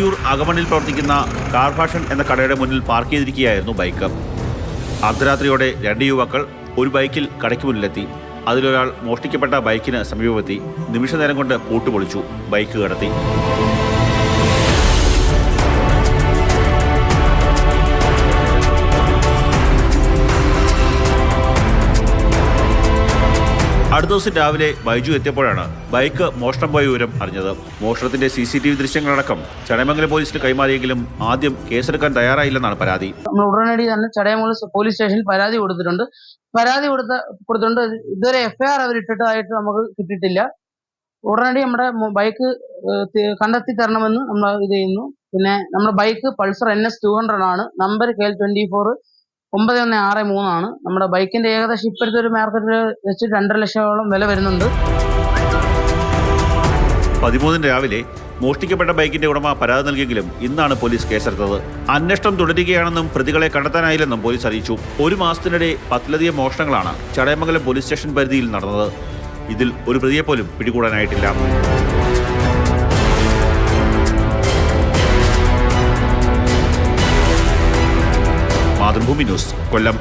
വിളയൂർ അകമണ്ണിൽ പ്രവർത്തിക്കുന്ന car fashion എന്ന കടയുടെ മുന്നിൽ പാർക്ക് ചെയ്തിരിക്കുകയായിരുന്നു ബൈക്ക്. അർദ്ധരാത്രിയോടെ 2 യുവാക്കൾ ഒരു ബൈക്കിൽ കടയ്ക്ക് മുന്നിലെത്തി. അതിലൊരാൾ മോഷ്ടിക്കപ്പെട്ട ബൈക്കിന് സമീപമെത്തി. നിമിഷനേരം കൊണ്ട് പൂട്ടുപൊളിച്ചു, ബൈക്ക് കടത്തി. അടുത്ത ദിവസം രാവിലെ ബൈജു എത്തിയപ്പോഴാണ് ബൈക്ക് മോഷണം പോയ വിവരം അറിഞ്ഞത്. മോഷണത്തിന്റെ CCTV ദൃശ്യങ്ങളടക്കം ചടയമംഗലം പോലീസിന് കൈമാറിയെങ്കിലും ആദ്യം കേസെടുക്കാൻ തയ്യാറായില്ലെന്നാണ് പരാതി. നമ്മൾ ഉടനടി തന്നെ ചടയമംഗലം പോലീസ് സ്റ്റേഷനിൽ പരാതി കൊടുത്തിട്ടുണ്ട്. ഇതുവരെ FIR അവരിട്ടിട്ടായിട്ട് നമുക്ക് കിട്ടിയിട്ടില്ല. ഉടനടി നമ്മുടെ ബൈക്ക് കണ്ടെത്തി തരണമെന്ന് നമ്മൾ ഇത് ചെയ്യുന്നു. പിന്നെ നമ്മുടെ ബൈക്ക് പൾസർ NS 200 ആണ്. നമ്പർ KL 24 9163 ആണ്. നമ്മുടെ ബൈക്കിന്റെ ഏകദേശം ഇപ്പോഴത്തെ ഒരു മാർക്കറ്റിൽ വെച്ച് 2.5 ലക്ഷത്തോളം വില വരുന്നുണ്ട്. 13 രാവിലെ മോഷ്ടിക്കപ്പെട്ട ബൈക്കിന്റെ ഉടമ പരാതി നൽകിയെങ്കിലും ഇന്നാണ് പോലീസ് കേസെടുത്തത്. അന്വേഷണം തുടരുകയാണെന്നും പ്രതികളെ കണ്ടെത്താനായില്ലെന്നും പോലീസ് അറിയിച്ചു. 1 മാസത്തിനിടെ 10ലധികം മോഷണങ്ങളാണ് ചടയമംഗലം പോലീസ് സ്റ്റേഷൻ പരിധിയിൽ നടന്നത്. ഇതിൽ ഒരു പ്രതിയെ പോലും പിടികൂടാനായിട്ടില്ല. മാതൃഭൂമി ന്യൂസ്, കൊല്ലം.